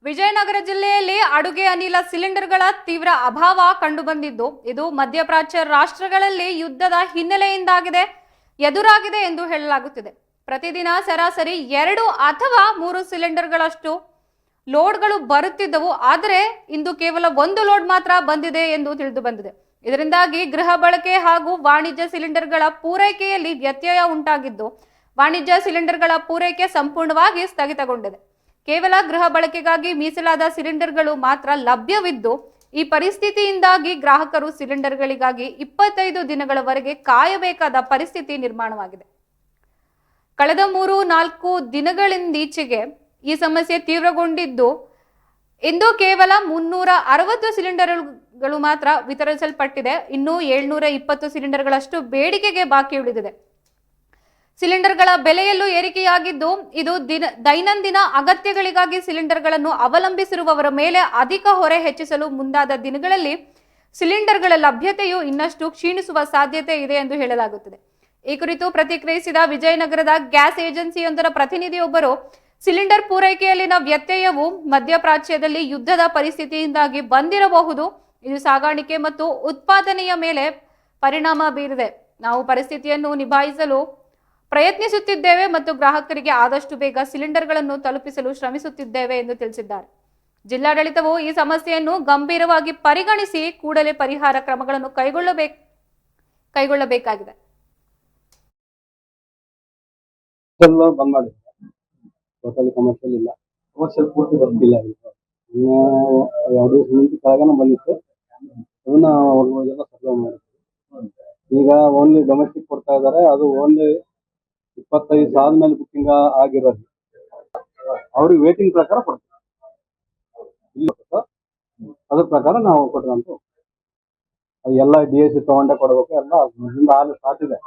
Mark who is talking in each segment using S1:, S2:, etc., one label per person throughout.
S1: ವಿಜಯನಗರ ಜಿಲ್ಲೆಯಲ್ಲಿ ಅಡುಗೆ ಅನಿಲ ಸಿಲಿಂಡರ್ಗಳ ತೀವ್ರ ಅಭಾವ ಕಂಡುಬಂದಿದ್ದು ಇದು ಮಧ್ಯಪ್ರಾಚ್ಯ ರಾಷ್ಟ್ರಗಳಲ್ಲಿ ಯುದ್ಧದ ಹಿನ್ನೆಲೆಯಿಂದಾಗಿದೆ ಎದುರಾಗಿದೆ ಎಂದು ಹೇಳಲಾಗುತ್ತಿದೆ. ಪ್ರತಿದಿನ ಸರಾಸರಿ 2 ಅಥವಾ 3 ಸಿಲಿಂಡರ್ಗಳಷ್ಟು ಲೋಡ್ಗಳು ಬರುತ್ತಿದ್ದವು. ಆದರೆ ಇಂದು ಕೇವಲ 1 ಲೋಡ್ ಮಾತ್ರ ಬಂದಿದೆ ಎಂದು ತಿಳಿದು ಬಂದಿದೆ. ಇದರಿಂದಾಗಿ ಗೃಹ ಬಳಕೆ ಹಾಗೂ ವಾಣಿಜ್ಯ ಸಿಲಿಂಡರ್ಗಳ ಪೂರೈಕೆಯಲ್ಲಿ ವ್ಯತ್ಯಯ ಉಂಟಾಗಿದ್ದು ವಾಣಿಜ್ಯ ಸಿಲಿಂಡರ್ಗಳ ಪೂರೈಕೆ ಸಂಪೂರ್ಣವಾಗಿ ಸ್ಥಗಿತಗೊಂಡಿದೆ. ಕೇವಲ ಗೃಹ ಬಳಕೆಗಾಗಿ ಮೀಸಲಾದ ಸಿಲಿಂಡರ್ಗಳು ಮಾತ್ರ ಲಭ್ಯವಿದ್ದು ಈ ಪರಿಸ್ಥಿತಿಯಿಂದಾಗಿ ಗ್ರಾಹಕರು ಸಿಲಿಂಡರ್ಗಳಿಗಾಗಿ 25 ದಿನಗಳವರೆಗೆ ಕಾಯಬೇಕಾದ ಪರಿಸ್ಥಿತಿ ನಿರ್ಮಾಣವಾಗಿದೆ. ಕಳೆದ 3-4 ದಿನಗಳಿಂದೀಚೆಗೆ ಈ ಸಮಸ್ಯೆ ತೀವ್ರಗೊಂಡಿದ್ದು ಇಂದು ಕೇವಲ 360 ಸಿಲಿಂಡರ್ಗಳು ಮಾತ್ರ ವಿತರಿಸಲ್ಪಟ್ಟಿದೆ. ಇನ್ನು 720 ಸಿಲಿಂಡರ್ಗಳಷ್ಟು ಬೇಡಿಕೆಗೆ ಬಾಕಿ ಉಳಿದಿದೆ. ಸಿಲಿಂಡರ್ಗಳ ಬೆಲೆಯಲ್ಲೂ ಏರಿಕೆಯಾಗಿದ್ದು ಇದು ದೈನಂದಿನ ಅಗತ್ಯಗಳಿಗಾಗಿ ಸಿಲಿಂಡರ್ಗಳನ್ನು ಅವಲಂಬಿಸಿರುವವರ ಮೇಲೆ ಅಧಿಕ ಹೊರೆ ಹೆಚ್ಚಿಸಲು ಮುಂದಾದ ದಿನಗಳಲ್ಲಿ ಸಿಲಿಂಡರ್ಗಳ ಲಭ್ಯತೆಯು ಇನ್ನಷ್ಟು ಕ್ಷೀಣಿಸುವ ಸಾಧ್ಯತೆ ಇದೆ ಎಂದು ಹೇಳಲಾಗುತ್ತದೆ. ಈ ಕುರಿತು ಪ್ರತಿಕ್ರಿಯಿಸಿದ ವಿಜಯನಗರದ ಗ್ಯಾಸ್ ಏಜೆನ್ಸಿಯೊಂದರ ಪ್ರತಿನಿಧಿಯೊಬ್ಬರು, ಸಿಲಿಂಡರ್ ಪೂರೈಕೆಯಲ್ಲಿನ ವ್ಯತ್ಯಯವು ಮಧ್ಯಪ್ರಾಚ್ಯದಲ್ಲಿ ಯುದ್ಧದ ಪರಿಸ್ಥಿತಿಯಿಂದಾಗಿ ಬಂದಿರಬಹುದು. ಇದು ಸಾಗಾಣಿಕೆ ಮತ್ತು ಉತ್ಪಾದನೆಯ ಮೇಲೆ ಪರಿಣಾಮ ಬೀರಿದೆ. ನಾವು ಪರಿಸ್ಥಿತಿಯನ್ನು ನಿಭಾಯಿಸಲು ಪ್ರಯತ್ನಿಸುತ್ತಿದ್ದೇವೆ ಮತ್ತು ಗ್ರಾಹಕರಿಗೆ ಆದಷ್ಟು ಬೇಗ ಸಿಲಿಂಡರ್ಗಳನ್ನು ತಲುಪಿಸಲು ಶ್ರಮಿಸುತ್ತಿದ್ದೇವೆ ಎಂದು ತಿಳಿಸಿದ್ದಾರೆ. ಜಿಲ್ಲಾಡಳಿತವು ಈ ಸಮಸ್ಯೆಯನ್ನು ಗಂಭೀರವಾಗಿ ಪರಿಗಣಿಸಿ ಕೂಡಲೇ ಪರಿಹಾರ ಕ್ರಮಗಳನ್ನು ಕೈಗೊಳ್ಳಬೇಕಾಗಿದೆ.
S2: ಟೋಟಲಿ ಕಮರ್ಷಿಯಲ್ ಇಲ್ಲ, ಕಮರ್ಷಿಯಲ್ ಪೂರ್ತಿ ಬಂದಿಲ್ಲ. ಎರಡು ಸಿಮೆಂಟ್ ಕೆಳಗನ ಬಂದಿತ್ತು, ಅದನ್ನ ಅವ್ರಿಗೆಲ್ಲ ಸಪ್ಲೈ ಮಾಡಿದ್ರು. ಈಗ ಓನ್ಲಿ ಡೊಮೆಸ್ಟಿಕ್ ಕೊಡ್ತಾ ಇದ್ದಾರೆ. ಅದು ಓನ್ಲಿ 25 ಸಾಲ ಮೇಲೆ ಬುಕ್ಕಿಂಗ್ ಆಗಿರೋದು. ಅವ್ರಿಗೆ ವೇಟಿಂಗ್ ಪ್ರಕಾರ ಕೊಡ್ತೀವಿ. ಇಲ್ಲ ಅದ್ರ ಪ್ರಕಾರ ನಾವು ಕೊಟ್ಟಂತು ಎಲ್ಲ DSC ತಗೊಂಡೇ ಕೊಡ್ಬೇಕು. ಎಲ್ಲ ಮೊದಲಿಂದ ಹಾಲು ಸ್ಟಾರ್ಟ್ ಇದೆ,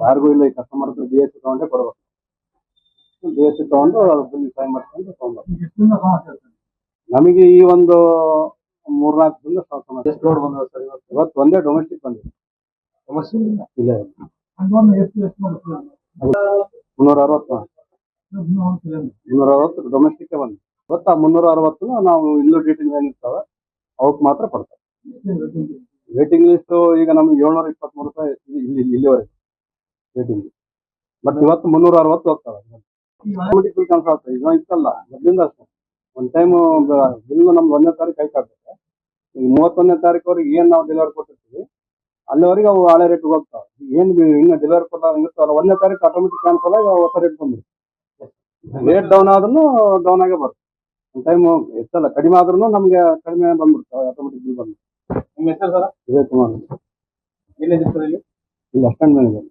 S2: ಯಾರಿಗೂ ಇಲ್ಲ. ಈ ಕಸ್ಟಮರ್ DSC ತಗೊಂಡೇ ಕೊಡ್ಬೇಕು. DSC ತಗೊಂಡು ಬಿಲ್ ಸೈನ್ ಮಾಡ್ಕೊಂಡು ತಗೊಂಡ್ಬರ್ತೀವಿ. ನಮಗೆ ಈ ಒಂದು 3-4 ದಿನ ಸಮಸ್ಯೆ. ಎಷ್ಟು ಲೋಡ್ ಬಂದಿದೆ ಸರ್ ಇವತ್ತು? ಒಂದೇ ಡೊಮೆಸ್ಟಿಕ್ ಬಂದಿದೆ. ಕಮರ್ಷಿಯಲ್ ಇಲ್ಲ. 360 ಡೊಮೆಸ್ಟಿಕ್ ಬಂದಿದೆ. ಇವತ್ತು 360 ನಾವು ಇಲ್ಲೂ ಡೀಟೇಲ್ ಏನಿರ್ತಾವೆ ಅವಕ್ಕೆ ಮಾತ್ರ ಕೊಡ್ತಾರೆ. ವೇಟಿಂಗ್ ಲಿಸ್ಟ್ ಈಗ ನಮ್ಗೆ 723 ರೂಪಾಯಿ ಇಲ್ಲಿವರೆಗೆ ವೇಟಿಂಗ್. ಬಟ್ ಇವತ್ತು 360 ಹೋಗ್ತವೆ. ಕನ್ಸಲ್ಟ್ ಈಗ ಇತ್ತಲ್ಲ ಮೊದಲಿಂದ ಅಷ್ಟೇ. ಒಂದು ಟೈಮ್ ಬಿಲ್ ನಮ್ಗೆ 1ನೇ ತಾರೀಕು ಕೈಕಾಗ್ತದೆ. ಈಗ 31ನೇ ತಾರೀಕುವರೆಗೆ ಏನು ನಾವು ಡೆಲಿವರಿ ಕೊಟ್ಟಿರ್ತೀವಿ ಅಲ್ಲಿವರೆಗೆ ಅವು ಹಳೆ ರೇಟ್ಗೆ ಹೋಗ್ತಾವೆ. ಏನು ಇನ್ನು ಡೆಲಿವರಿ ಕೊಟ್ಟಾಗಿರ್ತಾವಲ್ಲ 1ನೇ ತಾರೀಕು ಆಟೋಮೆಟಿಕ್ ಕ್ಯಾನ್ಸಲ್ ಆಗಿ ಹೊಸ ರೇಟ್ ಬಂದ್ಬಿಡುತ್ತೆ. ರೇಟ್ ಡೌನ್ ಆದ್ರೂ ಡೌನ್ ಆಗೇ ಬರುತ್ತೆ. ಒಂದು ಟೈಮ್ ಎಷ್ಟಲ್ಲ ಕಡಿಮೆ ಆದ್ರೂ ನಮಗೆ ಕಡಿಮೆ ಬಂದ್ಬಿಡ್ತಾವೆ, ಆಟೋಮೆಟಿಕ್ ಬಿಲ್ ಬಂದ್ಬಿಡುತ್ತೆ. ನಿಮ್ಮ ಹೆಸರು ಸರ್? ವಿಜಯ್ ಕುಮಾರ್. ಎಲ್ಲಿದೆ ಸರ್? ಇಲ್ಲಿ ಅಸ್ಟೆಂಡ್ ಮ್ಯಾನೇಜರ್.